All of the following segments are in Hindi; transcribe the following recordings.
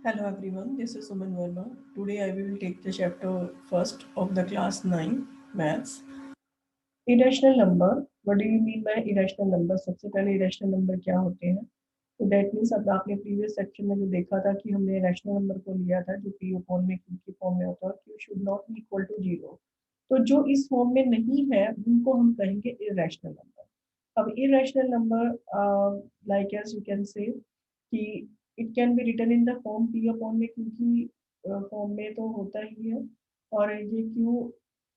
Hello everyone, this is Suman Verma. Today I will take the chapter first of the class 9 maths. Irrational number. What do you mean by irrational number? सबसे पहले irrational number क्या होते हैं? तो दैट मीन्स अब आपने प्रीवियस सेक्शन में जो देखा था कि हमने रैशनल नंबर को लिया था जो पी अपॉन में क्यू की फॉर्म में होता है, Q should not be equal to zero. तो जो इस फॉर्म में नहीं है उनको हम कहेंगे इरेशनल नंबर। अब irrational number like as you can say कि it can be written in the form P upon में, क्योंकि फॉर्म में तो होता ही है। और ये क्यू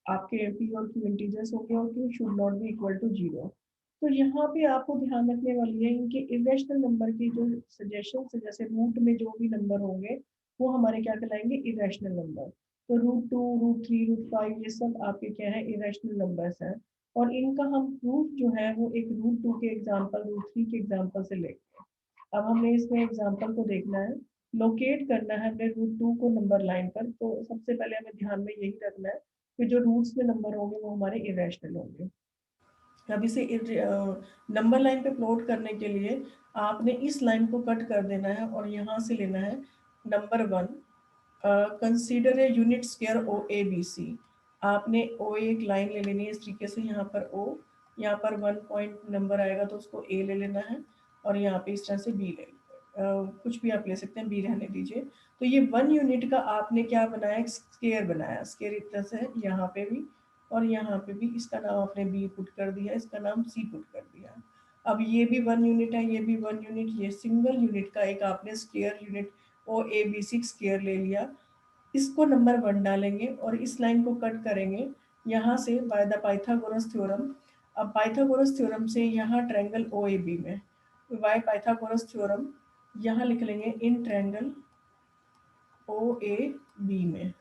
आपके पी और क्यू इंटीजर्स हो गए और Q should not be equal to zero. तो यहाँ पे आपको ध्यान रखने वाली है इनके इरेशनल नंबर के जो सजेशन है, जैसे रूट में जो भी नंबर होंगे वो हमारे क्या कहलाएंगे, इरेशनल नंबर। तो रूट 2, रूट 3, रूट 5 ये सब आपके क्या है, इरेशनल नंबर्स हैं। और इनका हम प्रूफ जो है वो एक रूट 2 के एग्जाम्पल, रूट 3 के एग्जाम्पल से लेंगे। अब हमने इसमें एग्जाम्पल को देखना है, लोकेट करना है हमने रूट 2 को नंबर लाइन पर। तो सबसे पहले हमें ध्यान में यही रखना है कि जो रूट्स में नंबर होंगे वो हमारे इरेशनल होंगे। अब इसे नंबर लाइन पे प्लॉट करने के लिए आपने इस लाइन को कट कर देना है और यहाँ से लेना है number 1। Consider a unit square O A B C. आपने ओ एक लाइन ले लेनी है इस तरीके से, यहाँ पर ओ, यहाँ पर 1 पॉइंट नंबर आएगा तो उसको ए ले लेना है और यहाँ पे इस तरह से बी ले कुछ भी आप ले सकते हैं, बी रहने दीजिए। तो ये 1 यूनिट का आपने क्या बनाया, स्क्वायर बनाया। स्क्वायर इस तरह से यहाँ पे भी और यहाँ पे भी, इसका नाम आपने बी पुट कर दिया, इसका नाम सी पुट कर दिया। अब ये भी 1 यूनिट है, ये भी 1 यूनिट, ये सिंगल यूनिट का एक आपने square unit O A B C square ले लिया। इसको नंबर 1 डालेंगे और इस लाइन को कट करेंगे यहाँ से बाय द पाइथागोरस थ्योरम। अब पाइथागोरस थ्योरम से यहाँ ट्रायंगल ओ ए बी में, बाय पाइथागोरस थ्योरम यहाँ लिख लेंगे in triangle O A B में।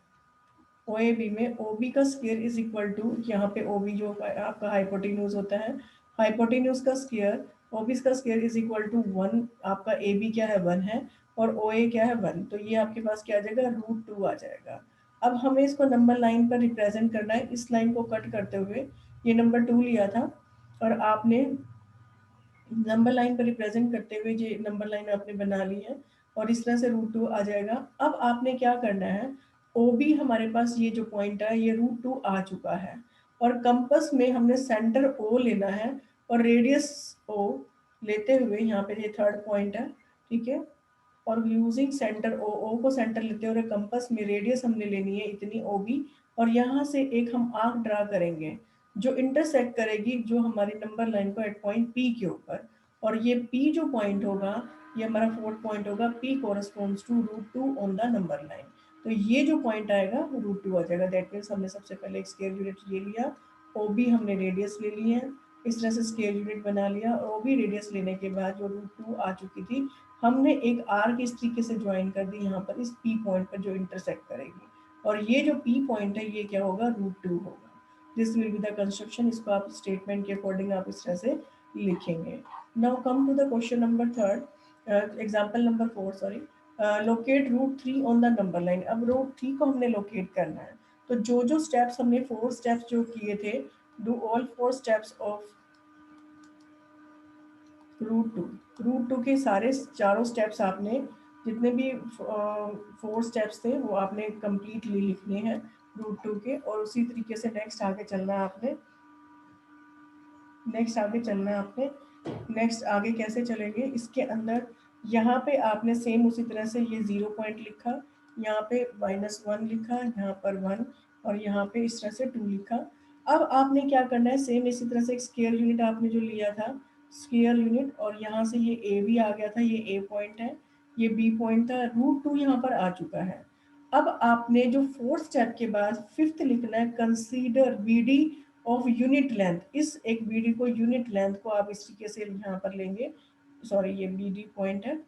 ओ ए बी में ओ बी का स्क्वायर इज इक्वल टू, यहाँ पे ओ बी जो आपका हाइपोटेन्यूज होता है, हाइपोटेन्यूज का स्क्वायर, ओ बी का स्क्वायर इज इक्वल टू 1। आपका ए बी क्या है, 1 है, और ओ ए क्या है, 1। तो ये आपके पास क्या आ जाएगा, रूट 2 आ जाएगा। अब हमें इसको नंबर लाइन पर रिप्रेजेंट करना है। इस लाइन को कट करते हुए ये नंबर 2 लिया था और आपने नंबर लाइन पर रिप्रेजेंट करते हुए ये नंबर लाइन आपने बना ली है और इस तरह से रूट 2 आ जाएगा। अब आपने क्या करना है, ओ बी हमारे पास ये जो पॉइंट है ये रूट 2 आ चुका है और कंपस में हमने सेंटर ओ लेना है और रेडियस ओ लेते हुए, यहाँ पे ये थर्ड पॉइंट है, ठीक है। और यूजिंग सेंटर ओ, ओ को सेंटर लेते हुए कंपस में रेडियस हमने लेनी है इतनी ओ बी, और यहाँ से एक हम आर्क ड्रा करेंगे जो इंटरसेक्ट करेगी जो हमारी नंबर लाइन को एट पॉइंट पी के ऊपर। और ये पी जो पॉइंट होगा ये हमारा फोर्थ पॉइंट होगा, P corresponds to root 2 on the number line. तो ये जो पॉइंट आएगा वो रूट 2 आ जाएगा। दैट मीन्स हमने सबसे पहले एक स्केयर यूनिट ये लिया, ओ बी हमने रेडियस ले ली है, इस तरह से स्केयर यूनिट बना लिया। और ओ बी रेडियस लेने के बाद जो रूट 2 आ चुकी थी हमने एक आर्क इस तरीके से ज्वाइन कर दी यहाँ पर इस पी पॉइंट पर जो इंटरसेक्ट करेगी, और ये जो पी पॉइंट है ये क्या होगा, रूट 2 होगा। This will be the construction. इसको आप स्टेटमेंट के अकॉर्डिंग आप इस तरह से लिखेंगे। Now come to the question number 3, example number 4 sorry. Locate root 3 on the number line. अब रूट 3 को हमने लोकेट करना है, तो जो जो स्टेप्स हमने 4 स्टेप्स जो किए थे, do all 4 steps of root 2। Root 2 के सारे चारों स्टेप्स आपने, जितने भी 4 स्टेप्स थे वो आपने कम्प्लीटली लिखने हैं रूट 2 के। और उसी तरीके से नेक्स्ट आगे चलना है आपने, नेक्स्ट आगे चलना है आपने। नेक्स्ट आगे कैसे चलेंगे, इसके अंदर यहाँ पे आपने सेम उसी तरह से ये 0 पॉइंट लिखा, यहाँ पे -1 लिखा, यहाँ पर 1, और यहाँ पे इस तरह से 2 लिखा। अब आपने क्या करना है, सेम इसी तरह से एक स्केयर यूनिट आपने जो लिया था, स्केयर यूनिट, और यहाँ से ये ए भी आ गया था, ये ए पॉइंट है, ये बी पॉइंट था, रूट 2 यहाँ पर आ चुका है। अब आपने जो फोर्थ स्टेप के बाद फिफ्थ लिखना है, consider B D of unit length. इस एक बी डी को, यूनिट लेंथ को आप इस तरीके से यहाँ पर लेंगे, सॉरी ये बी डी पॉइंट है,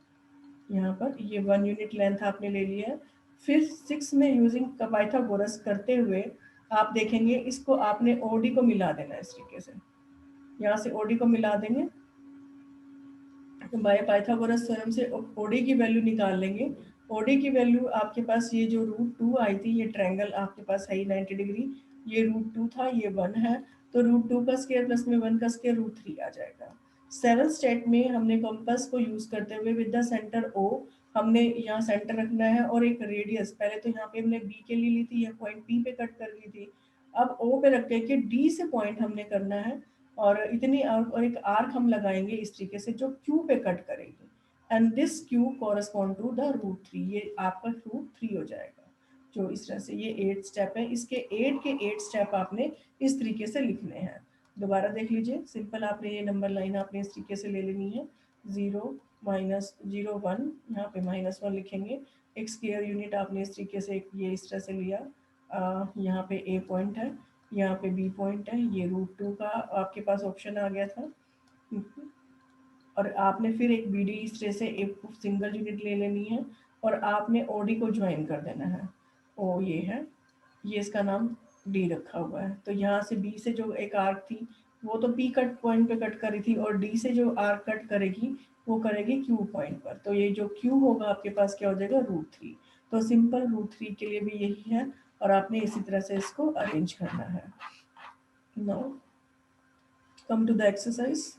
यहाँ पर ये 1 यूनिट लेंथ आपने ले लिया है। फिर 6 में यूजिंग पाइथागोरस करते हुए आप देखेंगे इसको आपने ओडी को मिला देना है इस तरीके से, यहाँ से ओडी को मिला देंगे। तो बाय पाइथागोरस थ्योरम से ओडी की वैल्यू निकाल लेंगे। ओडी की वैल्यू आपके पास ये जो रूट 2 आई थी, ये ट्रायंगल आपके पास है ही 90 डिग्री, ये रूट 2 था, ये 1 है, तो रूट 2 का स्क्वायर प्लस में 1 का स्क्वायर रूट 3 आ जाएगा। सेवन स्टेप में हमने कंपास को यूज करते हुए विद द सेंटर ओ हमने यहाँ सेंटर रखना है और एक रेडियस, पहले तो यहाँ पे हमने बी के लिए ली थी, यह पॉइंट पी पे कट कर ली थी, अब ओ पे रख के डी से पॉइंट हमने करना है और इतनी और एक आर्क हम लगाएंगे इस तरीके से जो क्यू पे कट करेगी and this Q correspond to the √3, ये आपका √3 हो जाएगा। जो इस तरह से ये 8 स्टेप है, इसके 8 के 8 स्टेप आपने इस तरीके से लिखने हैं। दोबारा देख लीजिए, सिंपल आपने ये नंबर लाइन आपने इस तरीके से ले लेनी है, 0 -0 1, यहाँ पे -1 लिखेंगे। एक स्क्वायर यूनिट आपने इस तरीके से ये इस तरह से लिया, यहाँ पे ए पॉइंट है, यहाँ पे बी पॉइंट है, ये √2 का आपके पास ऑप्शन आ गया था। और आपने फिर एक बी डी इस तरह से एक सिंगल यूनिट ले लेनी है और आपने ओ डी को ज्वाइन कर देना है। ओ ये है, ये इसका नाम डी रखा हुआ है। तो यहाँ से बी से जो एक आर्क थी वो तो पी कट पॉइंट पे कट करी थी और डी से जो आर्क कट करेगी वो करेगी क्यू पॉइंट पर। तो ये जो क्यू होगा आपके पास क्या हो जाएगा, √3। तो सिंपल √3 के लिए भी यही है और आपने इसी तरह से इसको अरेंज करना है। Now come to the exercise.